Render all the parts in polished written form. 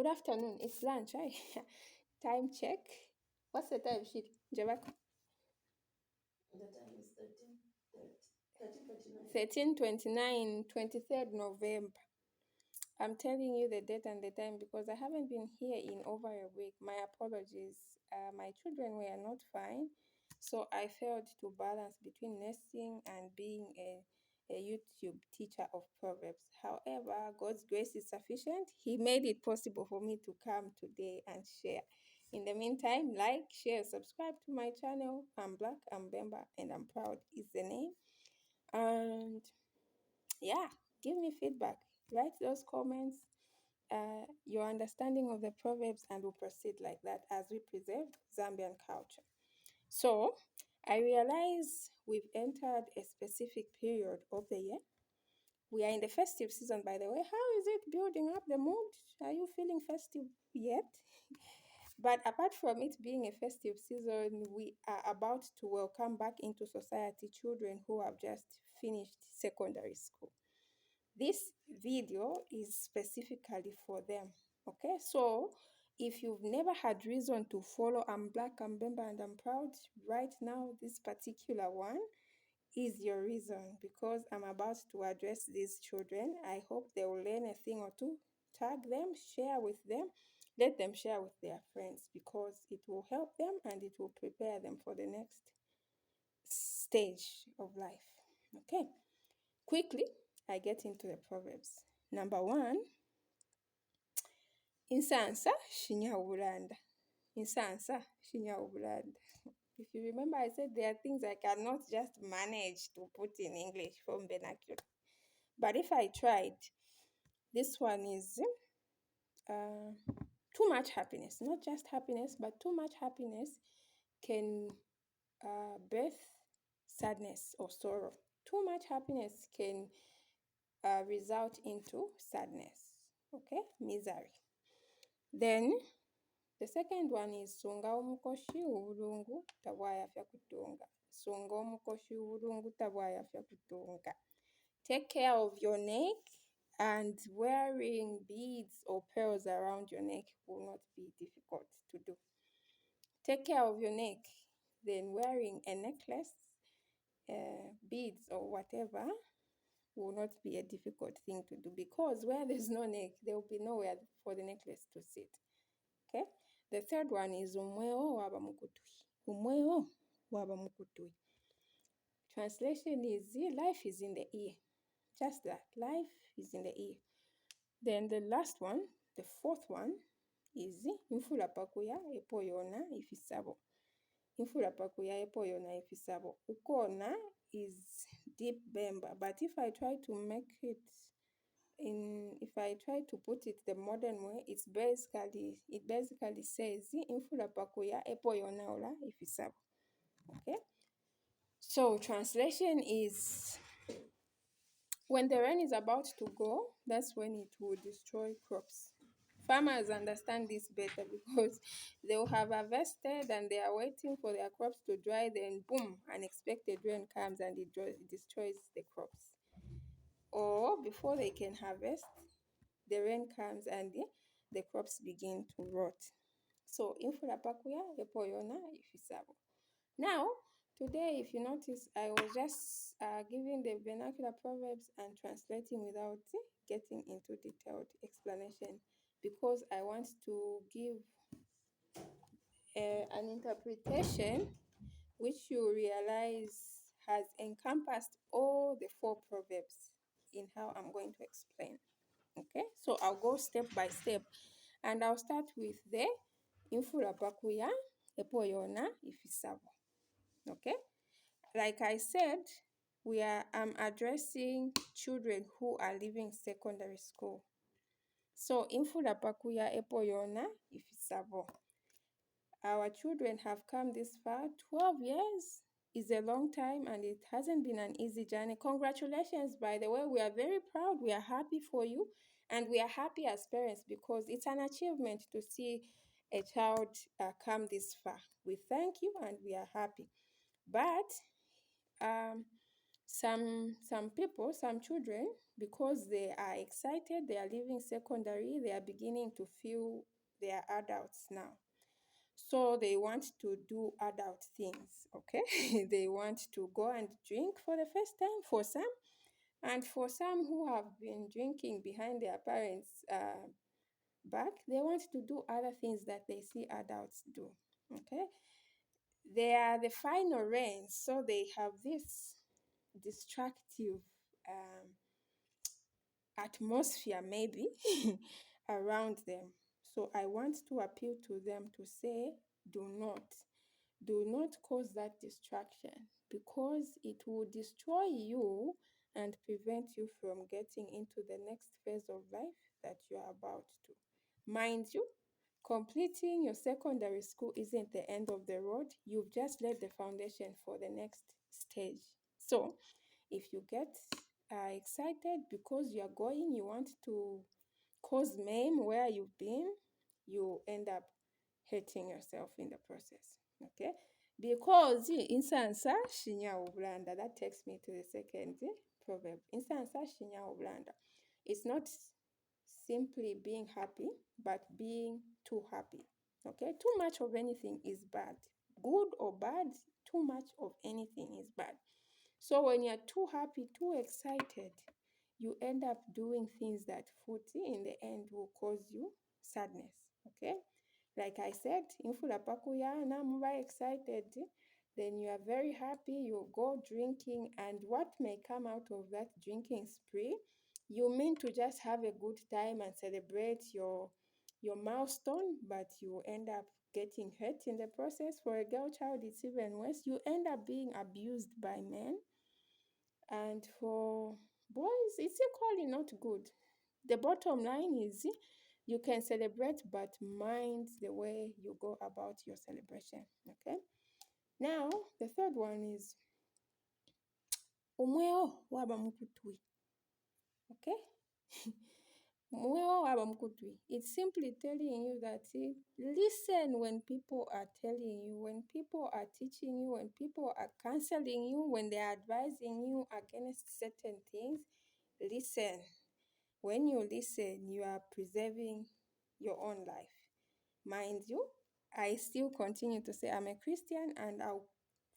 Good afternoon. It's lunch, right? Time check. What's the time sheet? Jabako? The time is 13:29. 13:29, 23rd November. I'm telling you the date and the time because I haven't been here in over a week. My apologies. My children were not fine, so I failed to balance between nursing and being a YouTube teacher of proverbs. However, God's grace is sufficient. He made it possible for me to come today and share. In the meantime, like, share, subscribe to my channel. I'm Black, I'm Bemba, and I'm proud is the name. And yeah, give me feedback. Write those comments, your understanding of the proverbs, and we'll proceed like that as we preserve Zambian culture. So, I realize we've entered a specific period of the year. We are in the festive season, by the way. How is it building up the mood? Are you feeling festive yet? But apart from it being a festive season, we are about to welcome back into society children who have just finished secondary school. This video is specifically for them. Okay, so if you've never had reason to follow amBlackamBemba&Proud, right now this particular one is your reason because I'm about to address these children. I hope they will learn a thing or two. Tag them, share with them, let them share with their friends because it will help them and it will prepare them for the next stage of life. Okay, quickly, I get into the proverbs. Number 1, insansa shinyawulanda. Insansa shinyawulanda. If you remember, I said there are things I cannot just manage to put in English from vernacular. But if I tried, this one is too much happiness. Not just happiness, but too much happiness can birth sadness or sorrow. Too much happiness can result into sadness, okay, misery. Then the second one is sunga, umukoshi, ubulungu, tabwaafya, kutunga. Sunga, umukoshi, ubulungu, tabwaafya, kutunga. Take care of your neck, and wearing beads or pearls around your neck will not be difficult to do. Take care of your neck, then wearing a necklace, beads or whatever will not be a difficult thing to do because where there's no neck, there will be nowhere for the necklace to sit. Okay? The third one is umweo waba mukutui. Umweo waba mukutui. Translation is life is in the ear. Just that. Life is in the ear. Then the last one, the fourth one, is imfula pakuya epo yona ifisabo. Imfula pakuya epo yona ifisabo. Ukona is deep Bemba, but if I try to make it if I try to put it the modern way, it basically says imfula pakuya epo yona ola ifisabo. Okay? So translation is when the rain is about to go, that's when it will destroy crops. Farmers understand this better because they will have harvested and they are waiting for their crops to dry, then boom, unexpected rain comes and it destroys the crops. Or before they can harvest, the rain comes and the crops begin to rot. So, imfula pakuya epo yona ifisabo. Now, today, if you notice, I was just giving the vernacular proverbs and translating without getting into detailed explanation because I want to give an interpretation which you realize has encompassed all the 4 proverbs in how I'm going to explain. Okay, so I'll go step by step and I'll start with the imfula pakuya epo yona ifisabo. Okay, like I said, I'm addressing children who are leaving secondary school. So imfula pakuya epo yona ifisabo. Our children have come this far. 12 years is a long time and it hasn't been an easy journey. Congratulations, by the way. We are very proud. We are happy for you. And we are happy as parents because it's an achievement to see a child come this far. We thank you and we are happy. But some people, some children, because they are excited, they are leaving secondary, they are beginning to feel they are adults now. So they want to do adult things, okay? They want to go and drink for the first time for some, and for some who have been drinking behind their parents' back, they want to do other things that they see adults do, okay? They are the final reigns, so they have this destructive atmosphere, maybe, around them. So I want to appeal to them to say, do not cause that distraction, because it will destroy you and prevent you from getting into the next phase of life that you are about to. Mind you, completing your secondary school isn't the end of the road. You've just laid the foundation for the next stage. So if you get excited because you are going, you want to cause mayhem where you've been, you end up hurting yourself in the process. Okay? Because insansa shinya obulanda. That takes me to the second proverb. Insansa shinya obulanda. It's not simply being happy, but being too happy. Okay? Too much of anything is bad. Good or bad, too much of anything is bad. So when you're too happy, too excited, you end up doing things that in the end will cause you sadness. Okay? Like I said, imfula pakuya, na muba excited, then you are very happy, you go drinking, and what may come out of that drinking spree, you mean to just have a good time and celebrate your milestone, but you end up getting hurt in the process. For a girl child, it's even worse. You end up being abused by men. And for boys, it's equally not good. The bottom line is you can celebrate, but mind the way you go about your celebration. Okay? Now, the third one is umweo waba mukutwi. Okay? Umweo waba mukutwi. It's simply telling you that listen when people are telling you, when people are teaching you, when people are counseling you, when they are advising you against certain things, listen. When you listen, you are preserving your own life. Mind you, I still continue to say I'm a Christian, and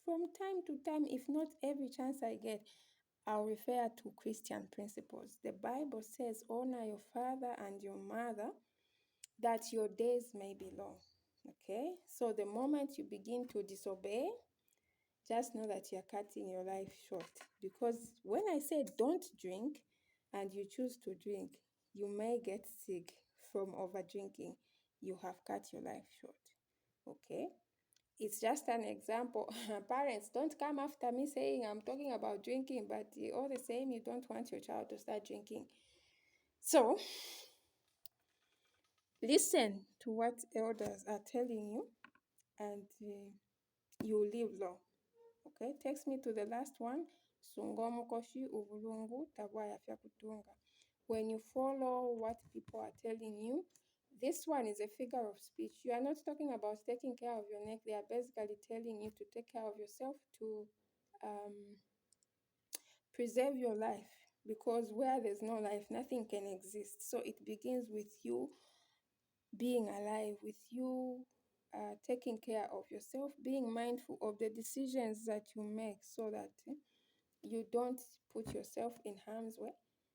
from time to time, if not every chance I get, I'll refer to Christian principles. The Bible says, honor your father and your mother, that your days may be long. Okay? So the moment you begin to disobey, just know that you're cutting your life short. Because when I say don't drink and you choose to drink, you may get sick from over drinking. You have cut your life short. Okay? It's just an example. Parents, don't come after me saying I'm talking about drinking, but all the same, you don't want your child to start drinking. So, listen to what elders are telling you, and you live long. Okay, takes me to the last one. Sunga, umukoshi, ubulungu, tabwaafya, kutunga. When you follow what people are telling you, this one is a figure of speech. You are not talking about taking care of your neck. They are basically telling you to take care of yourself, to preserve your life. Because where there's no life, nothing can exist. So it begins with you being alive, with you taking care of yourself, being mindful of the decisions that you make so that you don't put yourself in harm's way.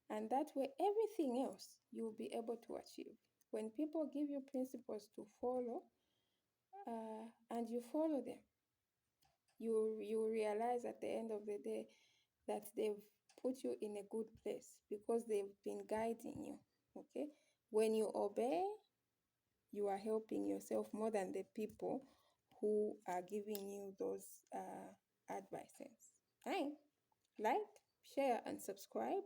And that way, everything else you'll be able to achieve. When people give you principles to follow and you follow them, you realize at the end of the day that they've put you in a good place because they've been guiding you. Okay? When you obey, you are helping yourself more than the people who are giving you those advices. Hi. Like, share, and subscribe.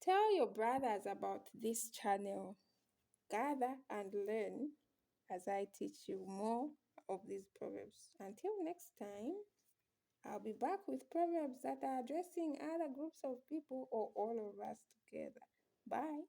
Tell your brothers about this channel. Gather and learn as I teach you more of these proverbs. Until next time, I'll be back with proverbs that are addressing other groups of people or all of us together. Bye.